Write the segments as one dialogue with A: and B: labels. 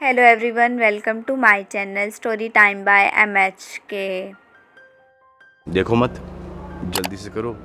A: Hello everyone, welcome to my channel story time by MHK।
B: देखो मत, जल्दी से करो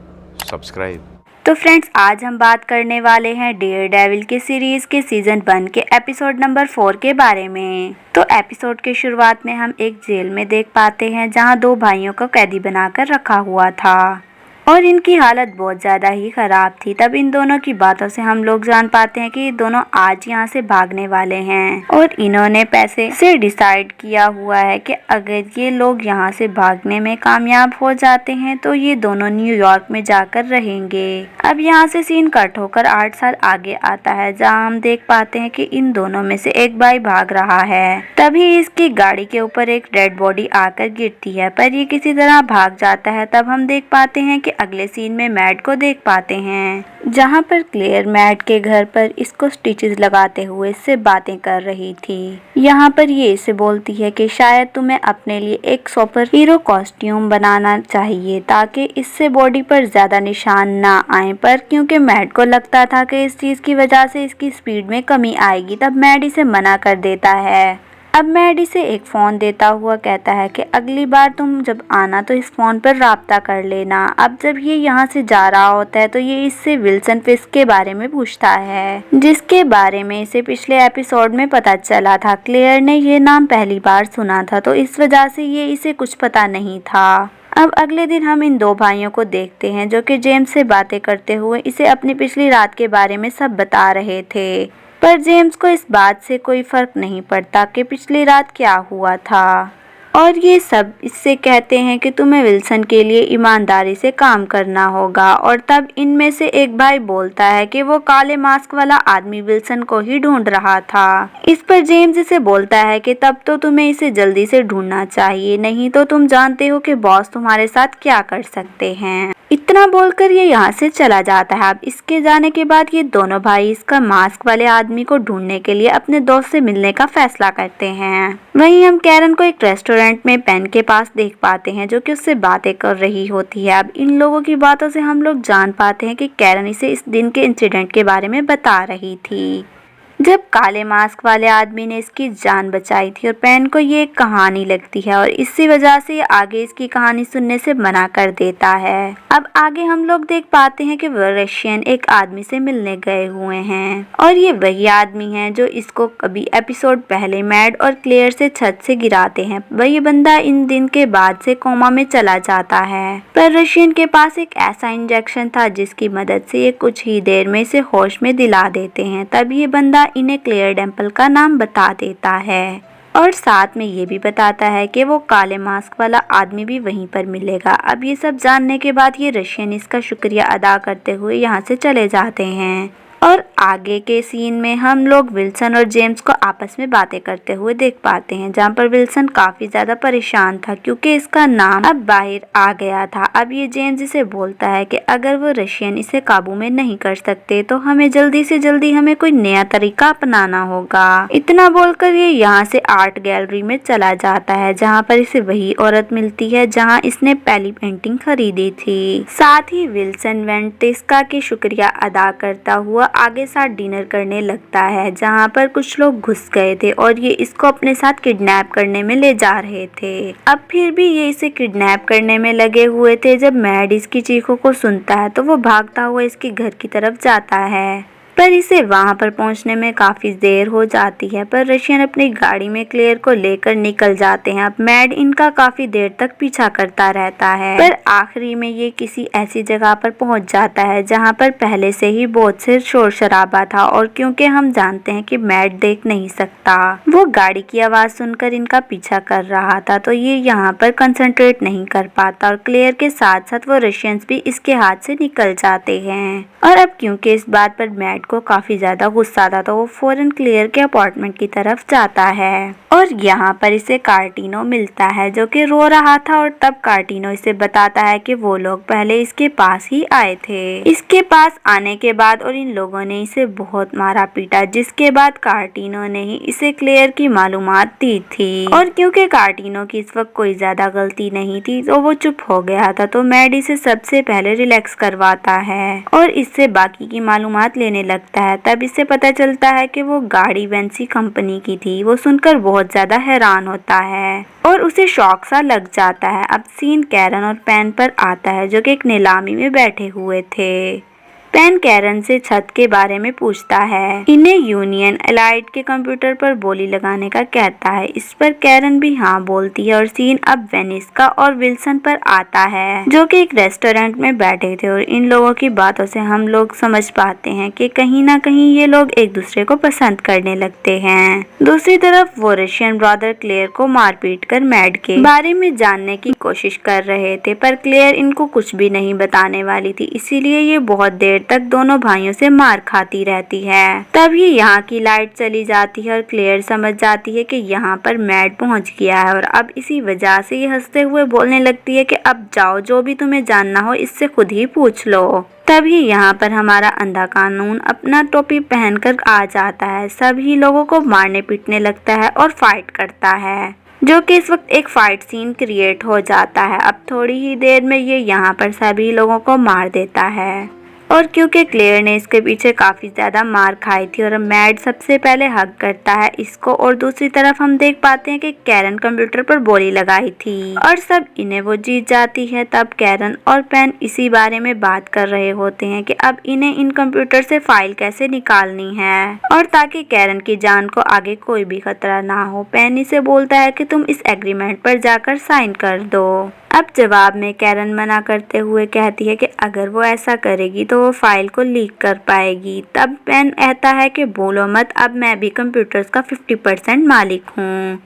B: सब्सक्राइब।
A: तो फ्रेंड्स, आज हम बात करने वाले हैं डेयर डेविल के सीरीज़ के सीज़न 1 के एपिसोड नंबर 4 के बारे में। तो एपिसोड के शुरुआत में हम एक जेल में देख पाते हैं जहां दो भाइयों को कैदी बनाकर रखा हुआ था और इनकी हालत बहुत ज़्यादा ही ख़राब थी। तब इन दोनों की बातों से हम लोग जान पाते हैं कि ये दोनों आज यहाँ से भागने वाले हैं और इन्होंने पैसे से डिसाइड किया हुआ है कि अगर ये लोग यहाँ से भागने में कामयाब हो जाते हैं तो ये दोनों न्यूयॉर्क में जाकर रहेंगे। अब यहाँ से सीन कट होकर 8 साल आगे आता है जहाँ हम देख पाते हैं कि इन दोनों में से एक भाई भाग रहा है। तभी इसकी गाड़ी के ऊपर एक डेड बॉडी आकर गिरती है, पर ये किसी तरह भाग जाता है। तब हम देख पाते हैं कि अगले सीन में मैड को देख पाते हैं जहां पर क्लेयर मैड के घर पर इसको स्टिचेस लगाते हुए इससे बातें कर रही थी। यहाँ पर ये इसे बोलती है कि शायद तुम्हें अपने लिए एक सुपर हीरो कॉस्ट्यूम बनाना चाहिए ताकि इससे बॉडी पर ज्यादा निशान ना आए, पर क्योंकि मैड को लगता था कि इस चीज की वजह से इसकी स्पीड में कमी आएगी, तब मैड इसे मना कर देता है। अब मैड इसे एक फ़ोन देता हुआ कहता है कि अगली बार तुम जब आना तो इस फ़ोन पर राब्ता कर लेना। अब जब ये यहाँ से जा रहा होता है तो ये इससे विल्सन फिस्क के बारे में पूछता है, जिसके बारे में इसे पिछले एपिसोड में पता चला था। क्लेयर ने ये नाम पहली बार सुना था तो इस वजह से ये इसे कुछ पता नहीं था। अब अगले दिन हम इन दो भाइयों को देखते हैं जो कि जेम्स से बातें करते हुए इसे अपनी पिछली रात के बारे में सब बता रहे थे, पर जेम्स को इस बात से कोई फर्क नहीं पड़ता कि पिछली रात क्या हुआ था और ये सब इससे कहते हैं कि तुम्हें विल्सन के लिए ईमानदारी से काम करना होगा। और तब इनमें से एक भाई बोलता है कि वो काले मास्क वाला आदमी विल्सन को ही ढूंढ रहा था। इस पर जेम्स इसे बोलता है कि तब तो तुम्हें इसे जल्दी से ढूंढना चाहिए, नहीं तो तुम जानते हो कि बॉस तुम्हारे साथ क्या कर सकते हैं। इतना बोलकर ये यहाँ से चला जाता है। अब इसके जाने के बाद ये दोनों भाई इसका मास्क वाले आदमी को ढूंढने के लिए अपने दोस्त से मिलने का फैसला करते हैं। वहीं हम कैरन को एक रेस्टोरेंट में पेन के पास देख पाते हैं जो कि उससे बातें कर रही होती है। अब इन लोगों की बातों से हम लोग जान पाते हैं कि कैरन इसे इस दिन के इंसिडेंट के बारे में बता रही थी जब काले मास्क वाले आदमी ने इसकी जान बचाई थी, और पेन को ये एक कहानी लगती है और इसी वजह से ये आगे इसकी कहानी सुनने से मना कर देता है। अब आगे हम लोग देख पाते हैं कि वह रशियन एक आदमी से मिलने गए हुए हैं और ये वही आदमी है जो इसको कभी एपिसोड पहले मैड और क्लेयर से छत से गिराते हैं। वही बंदा इन दिन के बाद से कोमा में चला जाता है, पर रशियन के पास एक ऐसा इंजेक्शन था जिसकी मदद से ये कुछ ही देर में इसे होश में दिला देते हैं। तब ये बंदा इन्हें क्लेयर डेम्पल का नाम बता देता है और साथ में ये भी बताता है कि वो काले मास्क वाला आदमी भी वहीं पर मिलेगा। अब ये सब जानने के बाद ये रशियन इसका शुक्रिया अदा करते हुए यहाँ से चले जाते हैं और आगे के सीन में हम लोग विल्सन और जेम्स को आपस में बातें करते हुए देख पाते हैं, जहाँ पर विल्सन काफी ज्यादा परेशान था क्योंकि इसका नाम अब बाहर आ गया था। अब ये जेम्स इसे बोलता है कि अगर वो रशियन इसे काबू में नहीं कर सकते तो हमें जल्दी से जल्दी हमें कोई नया तरीका अपनाना होगा। इतना बोलकर ये यहाँ से आर्ट गैलरी में चला जाता है जहाँ पर इसे वही औरत मिलती है जहाँ इसने पहली पेंटिंग खरीदी थी। साथ ही विल्सन वेंटेस्का की शुक्रिया अदा करता हुआ आगे साथ डिनर करने लगता है जहाँ पर कुछ लोग घुस गए थे और ये इसको अपने साथ किडनैप करने में ले जा रहे थे। अब फिर भी ये इसे किडनैप करने में लगे हुए थे। जब मैड इसकी चीखों को सुनता है तो वो भागता हुआ इसके घर की तरफ जाता है, पर इसे वहां पर पहुंचने में काफी देर हो जाती है। पर रशियन अपनी गाड़ी में क्लेयर को लेकर निकल जाते हैं। अब मैड इनका काफी देर तक पीछा करता रहता है, पर आखिरी में ये किसी ऐसी जगह पर पहुंच जाता है जहां पर पहले से ही बहुत से शोर शराबा था और क्योंकि हम जानते हैं कि मैड देख नहीं सकता, वो गाड़ी की आवाज सुनकर इनका पीछा कर रहा था, तो ये यहाँ पर कंसंट्रेट नहीं कर पाता और क्लेयर के साथ साथ वो रशियंस भी इसके हाथ से निकल जाते हैं। और अब क्योंकि इस बात पर मैड को काफी ज्यादा गुस्सा था तो वो फौरन क्लेयर के अपार्टमेंट की तरफ जाता है और और यहाँ पर इसे कार्टिनो मिलता है जो कि रो रहा था और तब कार्टिनो इसे बताता है कि वो लोग पहले इसके पास ही आए थे। इसके पास आने के बाद और इन लोगों ने इसे बहुत मारा पीटा, जिसके बाद कार्टिनो ने ही इसे क्लेयर की मालूमात दी थी। और क्योंकि कार्टिनो की इस वक्त कोई ज्यादा गलती नहीं थी तो वो चुप हो गया था, तो मैड इसे सबसे पहले रिलैक्स करवाता है और इससे बाकी की मालूमात लेने लगता है। तब इससे पता चलता है कि वो गाड़ी वेंसी कंपनी की थी। वो सुनकर बहुत ज्यादा हैरान होता है और उसे शॉक सा लग जाता है। अब सीन कैरन और पेन पर आता है जो कि एक नीलामी में बैठे हुए थे। पेन कैरन से छत के बारे में पूछता है। इन्हें यूनियन एलाइड के कंप्यूटर पर बोली लगाने का कहता है। इस पर कैरन भी हाँ बोलती है और सीन अब वेनिस्का और विल्सन पर आता है जो कि एक रेस्टोरेंट में बैठे थे। और इन लोगों की बातों से हम लोग समझ पाते हैं कि कहीं ना कहीं ये लोग एक दूसरे को पसंद करने लगते हैं। दूसरी तरफ वो रशियन ब्रदर क्लेयर को मारपीट कर मैड के बारे में जानने की कोशिश कर रहे थे, पर क्लेयर इनको कुछ भी नहीं बताने वाली थी, इसीलिए ये बहुत देर तक दोनों भाइयों से मार खाती रहती है। तभी यहाँ की लाइट चली जाती है और क्लेयर समझ जाती है कि यहाँ पर मैड पहुँच गया है और अब इसी वजह से ये हंसते हुए बोलने लगती है कि अब जाओ, जो भी तुम्हें जानना हो इससे खुद ही पूछ लो। तभी यहाँ पर हमारा अंधा कानून अपना टोपी पहनकर आ जाता है, सभी लोगों को मारने पीटने लगता है और फाइट करता है, जो कि इस वक्त एक फाइट सीन क्रिएट हो जाता है। अब थोड़ी ही देर में ये यहाँ पर सभी लोगों को मार देता है और क्योंकि क्लेयर ने इसके पीछे काफी ज्यादा मार खाई थी और मैड सबसे पहले हक करता है इसको। और दूसरी तरफ हम देख पाते हैं कि कैरन कंप्यूटर पर बोली लगाई थी और सब इन्हें वो जीत जाती है। तब कैरन और पेन इसी बारे में बात कर रहे होते हैं कि अब इन्हें इन कंप्यूटर से फाइल कैसे निकालनी है और ताकि कैरन की जान को आगे कोई भी खतरा ना हो। पेन इसे बोलता है कि तुम इस एग्रीमेंट पर जाकर साइन कर दो। अब जवाब में कैरन मना करते हुए कहती है कि अगर वो ऐसा करेगी तो वो फाइल को लीक कर पाएगी। तब पेन कहता है कि बोलो मत, अब मैं भी कंप्यूटर्स का 50% मालिक हूँ,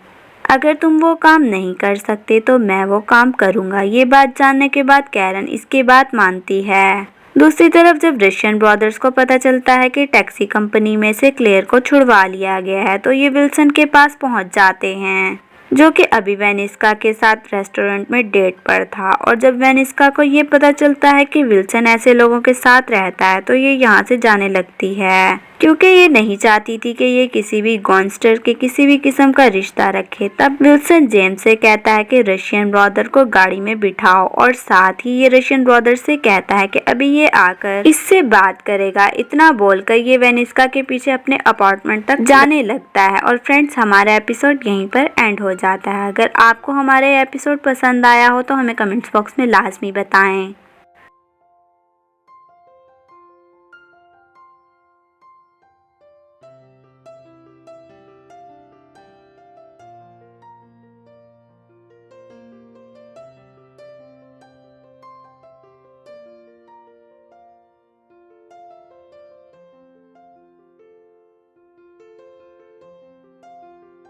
A: अगर तुम वो काम नहीं कर सकते तो मैं वो काम करूँगा। ये बात जानने के बाद कैरन इसकी बात मानती है। दूसरी तरफ जब रशियन ब्रदर्स को पता चलता है कि टैक्सी कंपनी में से क्लेयर को छुड़वा लिया गया है तो ये विल्सन के पास पहुँच जाते हैं जो कि अभी वेनिस्का के साथ रेस्टोरेंट में डेट पर था। और जब वेनिस्का को ये पता चलता है कि विल्सन ऐसे लोगों के साथ रहता है तो ये यहाँ से जाने लगती है क्योंकि ये नहीं चाहती थी कि ये किसी भी गॉन्स्टर के किसी भी किस्म का रिश्ता रखे। तब विल्सन जेम्स से कहता है कि रशियन ब्रदर को गाड़ी में बिठाओ और साथ ही ये रशियन ब्रदर से कहता है कि अभी ये आकर इससे बात करेगा। इतना बोलकर ये वेनिस्का के पीछे अपने अपार्टमेंट तक जाने लगता है। और फ्रेंड्स, हमारा एपिसोड यहीं पर एंड हो जाता है। अगर आपको हमारे एपिसोड पसंद आया हो तो हमें कमेंट्स बॉक्स में लाजमी बताएं।